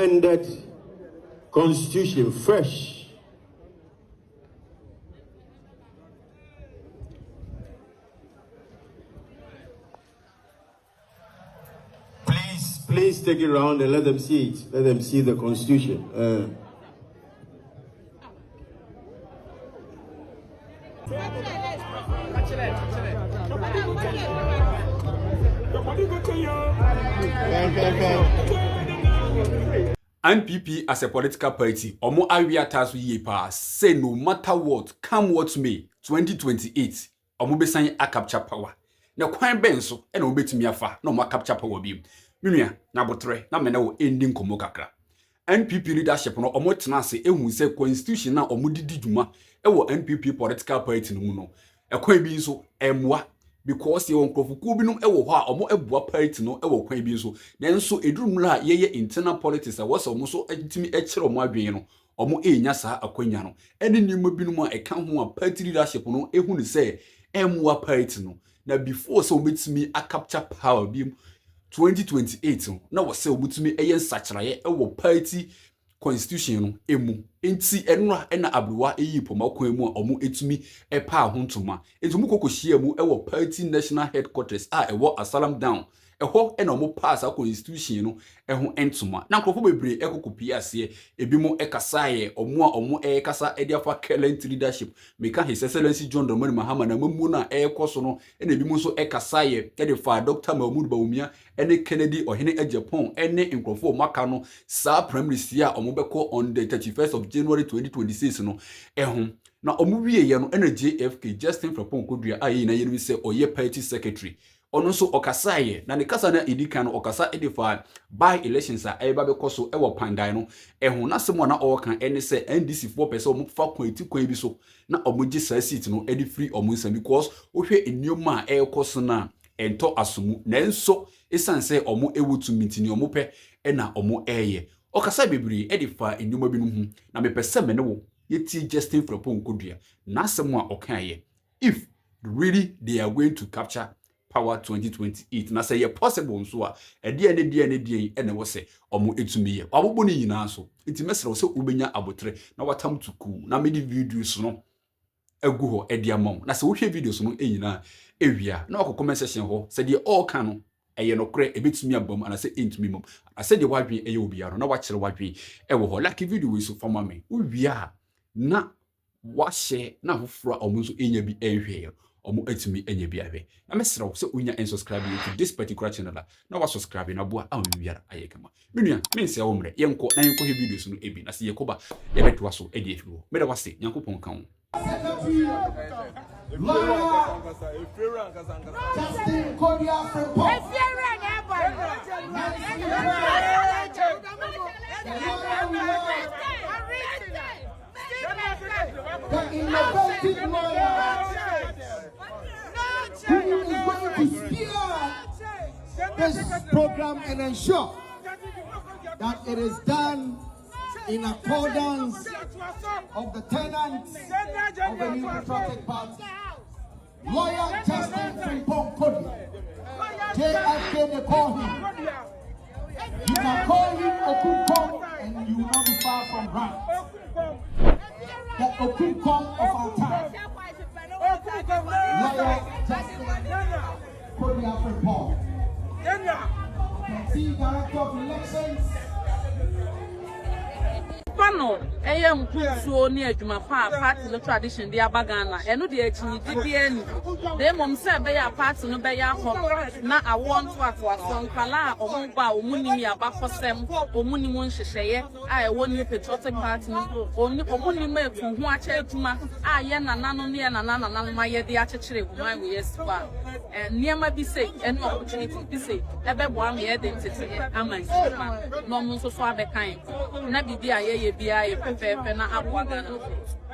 amended constitution fresh. Please take it around and let them see it. Let them see the constitution. NPP as a political party, omo awia tasu ye pa say no matter what, come what may, 2028, omo besan a capture power. Na kwan benso e na obetumi afa na omo capture power bi. Minua na botre na mena wo ending komo kakra. NPP leadership no omo tena se ehun se constitution na omo didi dwuma e wo NPP political party no mu no. E kwan bi nso emwa because ye onkofuku binum e wo ho a omo ebua party no e wo kwan bi nso nenso edurumla ye internal politics a wose omo so agitimi e kire omo adwen no omo enya saa akwanya no ene nimo binum a e kan ho a party leadership no ehun se emwa party no na before so obetimi a capture power bi 2028 na wose obutumi eye nsachiraye e wo party constitution no emu enti enura na abruwa eyi poma kwan mu a omo etumi epa ahontoma etumu kokohia mu e wo party national headquarters a e wo Asalam down eho na omo pass a constitution no eho entoma na nkofo bebre ekokopi ase ebimo ekasaye omo a omo ekasa ediafa current leadership meka his excellency John Dramani Mahama na mamu na ekoso no na ebimo so ekasaye edifa Dr. Mahmoud Bawumia ene Kennedy ohene Japan ene nkofo maka no sa prime minister a omo beko on the 31st of January 2026 no eho na omo wiye no ene JFK Justin Frapon Kodua ayi na yenu se oye party secretary ono so okasaye na ne kasa na edika no okasa edifa by elections a eba bekoso ewo pandan no eho na semo na okan ene se NDC 4% omo fa kwenti kwan bi so na omo gi sa seat no edi free omo nsam because ohwe enioma a ekoso na ento asomu na enso esanse omo ewutu mitini omo pe na omo eye okasa bebiri edifa enioma bi no hu na mepese me ne wo yeti Justin Frapon Kodua na semo a okan ye if really they are going to capture power 2028 na say possible nso a ede ene wo se omo etumi ye abobo ni nyina so enti mesere wo se ubenya abotre na watam tuku na medi videos no egu ho ede amon na se wo hwe videos no enyina ewia na okoko comment section ho se de all kan no eye no kre ebetumi abom ana se entumi mom ase de wadwe eye obia no na wakire wadwe ewo ho like video we so fama me uwia na wa share na hofura omo so enya bi ehwe omo etimi enye bi ahwe na mesra so unya unsubscribe to this particular channel na wa subscribe na boa awiara ayekama menua mense ya womre yenko na yenko he videos no ebi na se yekoba yebetwa so edi efiwo meda wase nyankopon kan who is going to steer this program and ensure that it is done in accordance of the tenets of the New Patriotic Party. Lawyer Justin Frapon Kodua, JFK they call him. You can call him Okukom and you will not be far from right. The Okukom of our time. Lawyer Justin Kodua Frapon. See Director of Elections. Pano, mkusuo ni ejuma pa party no tradition di abagana. Enu di echinyi di eni. De mom se be ya party no be ya ho na awon to aso nkala omugba omunimi abakosem omunimu nhyehyeye a ewo ni patriotic party no omunimi ekun ho acha ejuma a ye nanano ne nanano ma ye di achechire guman we yesfa. Niema bi say enu opportunity bi say ebe bo am ye identity aman no mo so so abekan na bibi aye bia e pepepe na abwaga na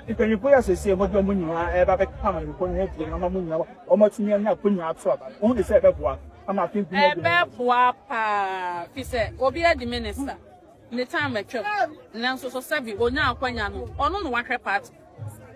ipenyipo ya sese mo gbe munyina e ba be kama ni ko ne ti na munyina o ma tumi anya konya ato aba o de se be boa ama fi bi e be boa pa fi se obi e di minister ne time atwam na so so serve onya akwanya no ono no wakre party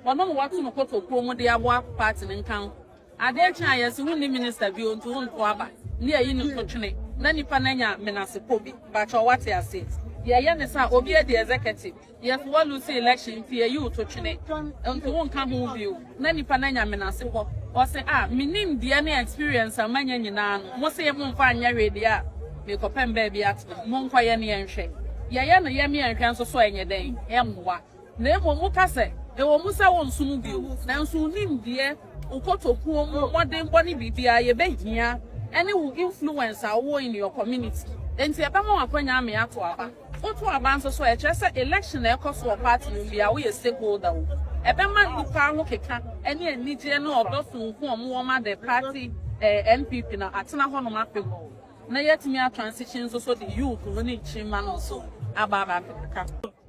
ono no watu no koto ko mu de aboa party ne nkan ade kyan yes hu ni minister bi onto aba ne ayi ni kotwene na nipa na nya menase pobi ba cho wate ase Yeah, Nessa, Obi the executive. Yes, what you say election fear you to Chine. And won't come with you. Nani Pananya Menasipo. Or say, minim the any experience a man yan, most say a moon fine radio. Make a pen baby at Monquayani and Shay. Yayana Yami and Cancer so any day. Emwa. Nemo Mukase. There were Musa on soon view. Now soon in dear. Ukoto Kuomo, one day body be a here. Any will influence our war in your community. Then see a bamo upon Yami at Waba. Otu abanso so e chese election e koso o party bi a we stakeholder wo e be man nipa ho keka ene anije no odoso nko omo ma the party NPP na atena ho no ma pego na yetimi a transition so the youth no ni chima no so ababa keka.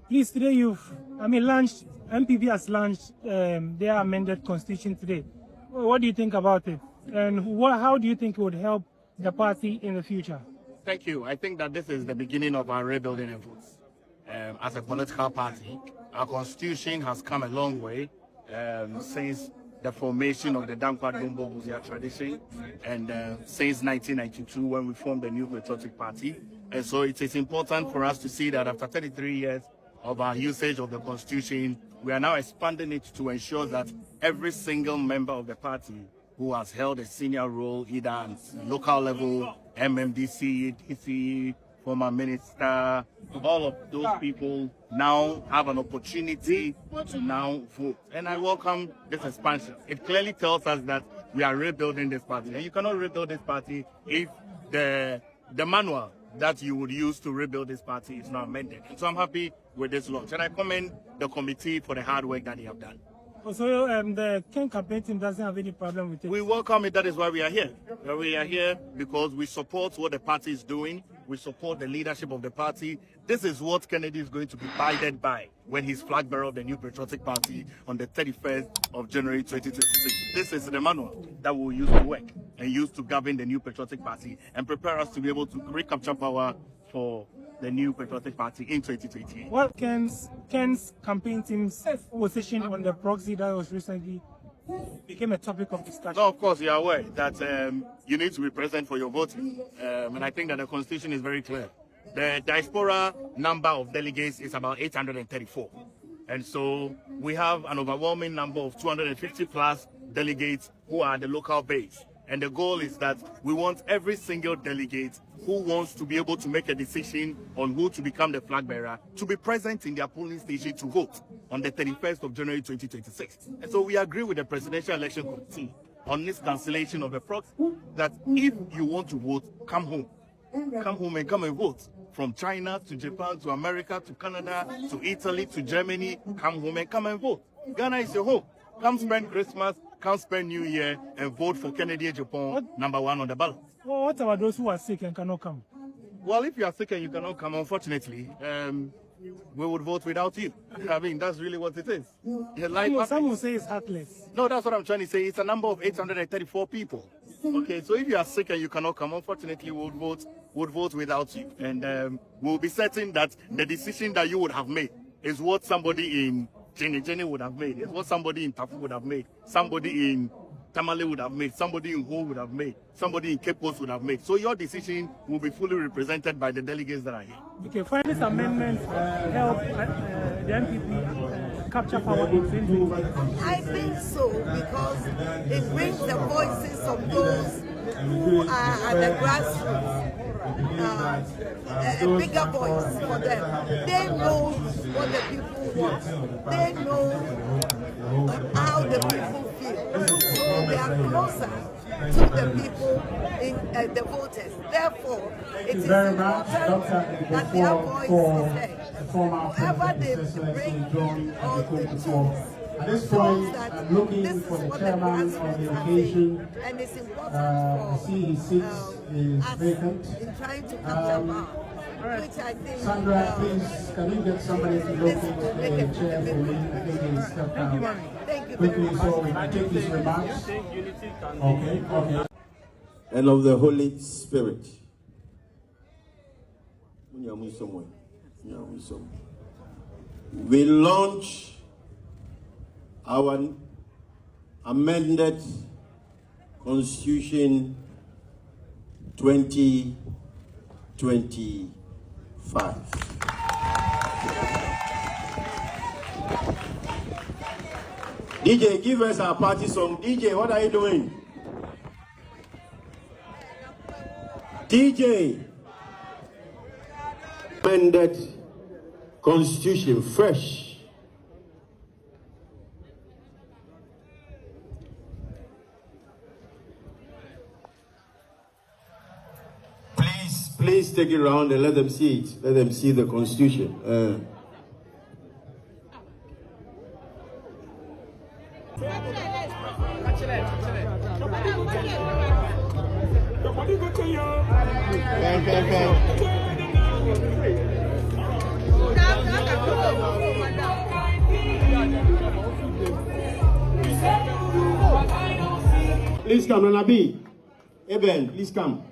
Please, today launched, NPP has launched their amended constitution today. What do you think about it? And how do you think it would help the party in the future? Thank you. I think that this is the beginning of our rebuilding efforts. As a political party, our constitution has come a long way since the formation of the Dankwa Dumbo Buzia tradition and since 1992 when we formed the New Patriotic Party. And so it is important for us to see that after 33 years of our usage of the constitution, we are now expanding it to ensure that every single member of the party who has held a senior role either at local level, MMDC, DC, former minister, all of those people now have an opportunity to now vote. And I welcome this expansion. It clearly tells us that we are rebuilding this party. And you cannot rebuild this party if the manual that you would use to rebuild this party is not amended. And so I'm happy with this launch. And I commend the committee for the hard work that they have done. So the Ken campaign team doesn't have any problem with it? We welcome it. That is why we are here. We are here because we support what the party is doing. We support the leadership of the party. This is what Kennedy is going to be guided by when he's flag bearer of the New Patriotic Party on the 31st of January 2026. This is the manual that we'll use to work and use to govern the New Patriotic Party and prepare us to be able to recapture power for the New Patriotic Party in 2028. What Ken's campaign team's position on the proxy that was recently became a topic of discussion? No, of course, you are aware that you need to be present for your voting. And I think that the Constitution is very clear. The diaspora number of delegates is about 834. And so we have an overwhelming number of 250 plus delegates who are the local base. And the goal is that we want every single delegate who wants to be able to make a decision on who to become the flag bearer to be present in their polling station to vote on the 31st of January 2026. And so we agree with the Presidential Election Committee on this cancellation of the proxy that if you want to vote, come home. Come home and come and vote. From China to Japan to America to Canada to Italy to Germany, come home and come and vote. Ghana is your home. Come spend Christmas, come spend New Year and vote for Kennedy Japan, #1 on the ballot. Well, what about those who are sick and cannot come? Well, if you are sick and you cannot come, unfortunately, we would vote without you. I mean, that's really what it is. Some will say it's heartless. No, that's what I'm trying to say. It's a number of 834 people. Okay, so if you are sick and you cannot come, unfortunately, we would vote without you. And we'll be certain that the decision that you would have made is what somebody in Jenny would have made. It's what somebody in Tafu would have made. Somebody in Tamale would have made. Somebody in Ho would have made. Somebody in Cape Coast would have made. So your decision will be fully represented by the delegates that are here. Okay, finally, this amendment help the NPP capture power in 2020? I think so, because it brings the voices of those who are at the grassroots a bigger voice for them. They know what the people want. They know how the people feel. So they are closer to the people, in the voters. Therefore, it is important that their voice is heard. Whoever they bring or the tools, at this point, that I'm looking this for is the what chairman the of the grassroots are occasion. saying, and it's important I see his seat is us vacant. in trying to capture power, which I think Sandra, please, can you get somebody to locate a chair for me? I think he's stepped out. Thank you very Quickly, much. so we can take his remarks. Okay. And of the Holy Spirit. We launch our amended Constitution 2025. DJ, give us our party song. DJ, what are you doing? DJ. Amended Constitution, fresh. Please take it around and let them see it. Let them see the Constitution. Please come, Nanabi. Eben, please come.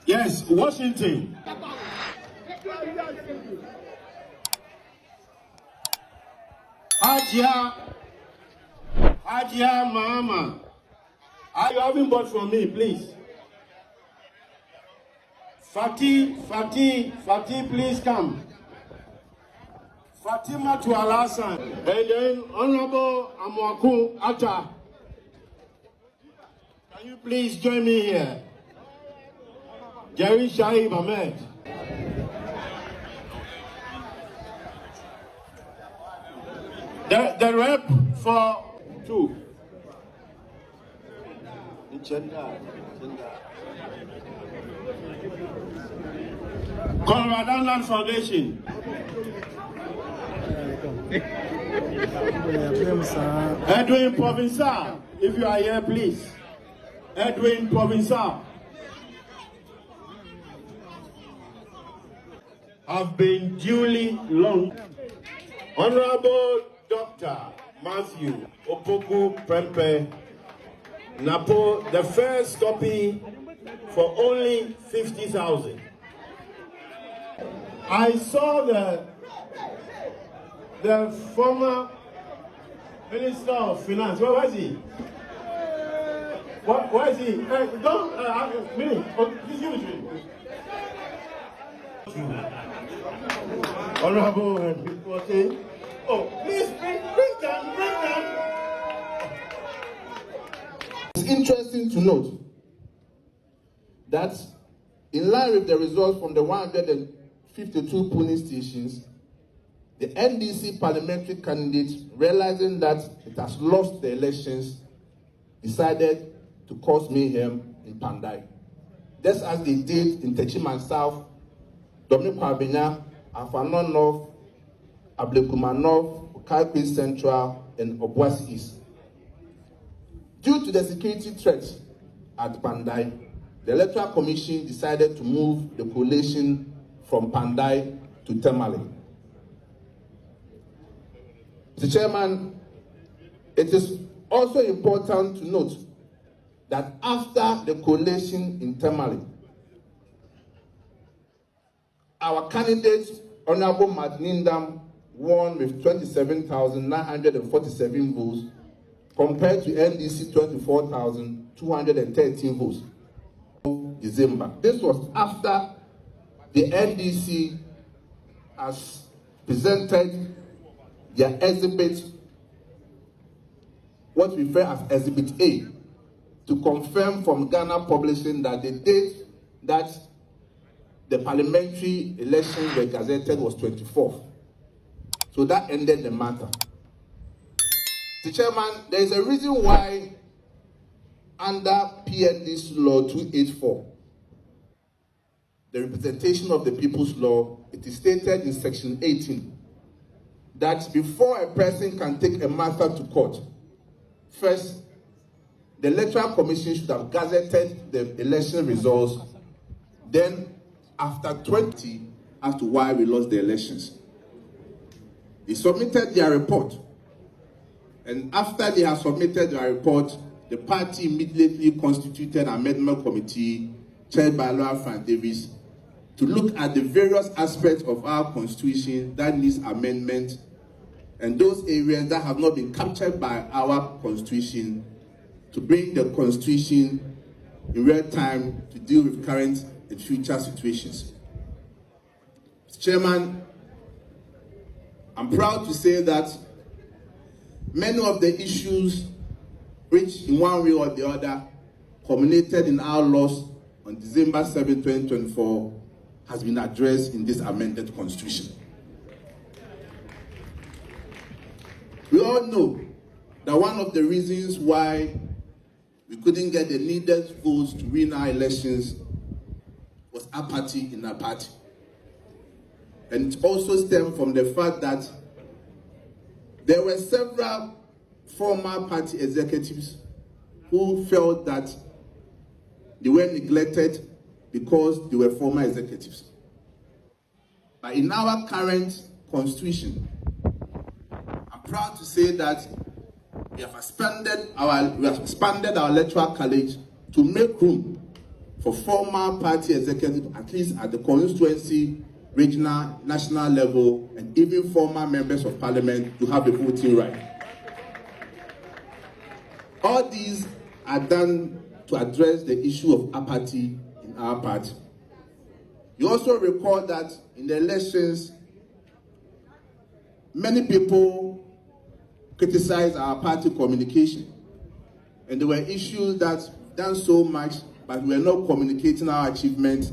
Yes, Washington. Hajia Mama. Are you having bought from me, please? Fatih, please come. Fatima to Alasan. And then Honorable Amwaku Atta. Can you please join me here? Jerry Shaib Ahmed. The rep for 2. Colorado Land Foundation. Edwin Provincial, if you are here, please. Edwin Provincial. Have been duly long. Honorable Dr. Matthew Opoku Prempe Napo, the first copy for only 50,000. I saw the former Minister of Finance. Where was he? Where is he? Don't minute. Please give it to me. Honorable people say, oh, please bring them. It's interesting to note that in line with the results from the 152 polling stations, the NDC parliamentary candidate, realizing that it has lost the elections, decided to cause mayhem in Pandai, just as they did in Techiman South, Dominic Kwabena, Afanon North, Ablekuma North, Okalpe Central, and Obuasi East. Due to the security threat at Pandai, the Electoral Commission decided to move the collation from Pandai to Tamale. Mr. Chairman, it is also important to note that after the collation in Tamale, our candidate, Honorable Madnindam, won with 27,947 votes compared to NDC 24,213 votes. December. This was after the NDC has presented their exhibit, what we refer as Exhibit A, to confirm from Ghana Publishing that the date that the parliamentary elections were gazetted was 24th. So that ended the matter. Mr. Chairman, there is a reason why under PND's Law 284, the Representation of the People's Law, it is stated in Section 18 that before a person can take a matter to court, first, the Electoral Commission should have gazetted the election results, then after 20 as to why we lost the elections. They submitted their report, and after they have submitted their report, the party immediately constituted an amendment committee chaired by Lawyer Frank Davis to look at the various aspects of our constitution that needs amendment and those areas that have not been captured by our constitution to bring the constitution in real time to deal with current and future situations. Mr. Chairman, I'm proud to say that many of the issues which in one way or the other culminated in our loss on December 7, 2024 has been addressed in this amended constitution. We all know that one of the reasons why we couldn't get the needed votes to win our elections was apathy in our party. And it also stemmed from the fact that there were several former party executives who felt that they were neglected because they were former executives. But in our current constitution, I'm proud to say that we have expanded our electoral college to make room for former party executives, at least at the constituency, regional, national level, and even former members of parliament to have a voting right. All these are done to address the issue of apathy in our party. You also recall that in the elections, many people criticized our party communication. And there were issues that done so much, but we were not communicating our achievements,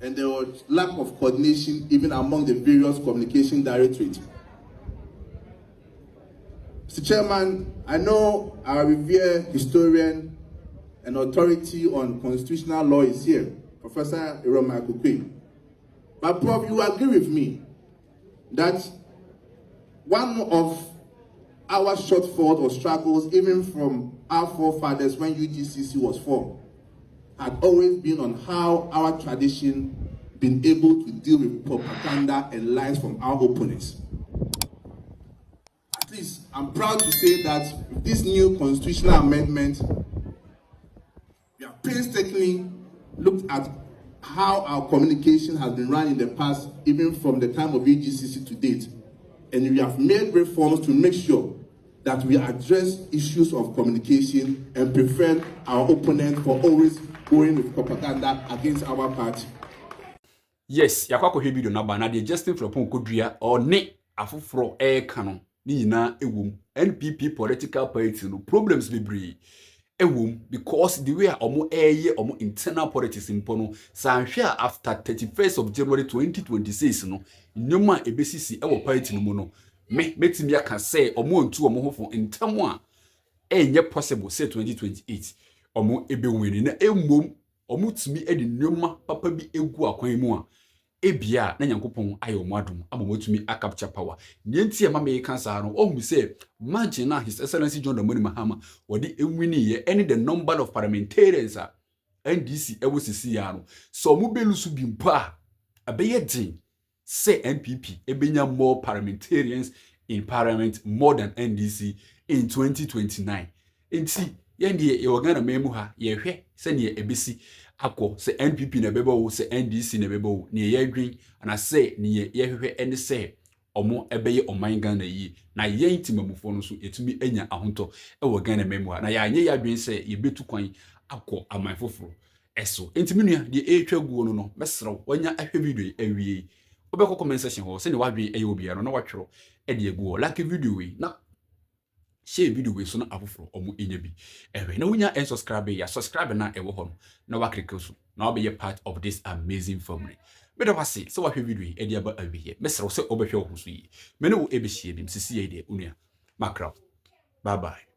and there was lack of coordination even among the various communication directorates. Mr. Chairman, I know our revered historian and authority on constitutional law is here, Professor Iroma Akukwe. But Prof, you agree with me that one of our shortfalls or struggles, even from our forefathers when UGCC was formed, had always been on how our tradition been able to deal with propaganda and lies from our opponents. At least, I'm proud to say that with this new constitutional amendment, we have painstakingly looked at how our communication has been run in the past, even from the time of UGCC to date. And we have made reforms to make sure that we address issues of communication and prevent our opponents from always going with propaganda against our party. Yes, yakwako he video na ba na de Justin Frepon kodua or ne afoforo kano ni nyina ewum NPP political party no problems bebree ewum because the way omo omo internal politics impo no sanhwe after 31st of January 2026 no nyoma ebesisi ewo party no mu no metimi aka say omo ntu omo hofo ntamo a enye possible say 2028 omo ebewini na emmom omo tumi edi nyoma papa bi egu akwan mu a ebia na Nyankopon ayo mwadom amomotumi a capture power nienti e mama kansa no ohun say imagine na His Excellency John Dramani Mahama wodi enwini ye any the number of parliamentarians a NDC ewo sisi ya no so mo belusu bi mpa abeye din say NPP ebenya more parliamentarians in parliament more than NDC in 2029 enti yende ye Ghana memu ha ye hwe se ne ebesi akọ se NPP na bebo se NDC na bebo ne ye adwin ana se ne ye hwehwe ene se omo ebeye oman Ghana yi na ye ntimamufo no so etumi enya ahonto ewo Ghana memu ha na ya anye ya adwin se ye betu kwan akọ aman foforo eso entiminua de etwa guo no mesrew wanya ahwe video awie obekọ comment section ho se ne wadwen eye obi no na watwero e de guo like video we na share video we so na afoforo omo enya bi ehwe na wunya and subscribe ya subscribe na ewo ho na wakreke so na be part of this amazing family bedo wase so wahwe video e de aba awie mesrew se obehwe ho so yi me ne wo ebehie dim sisi ye de unua makra bye bye.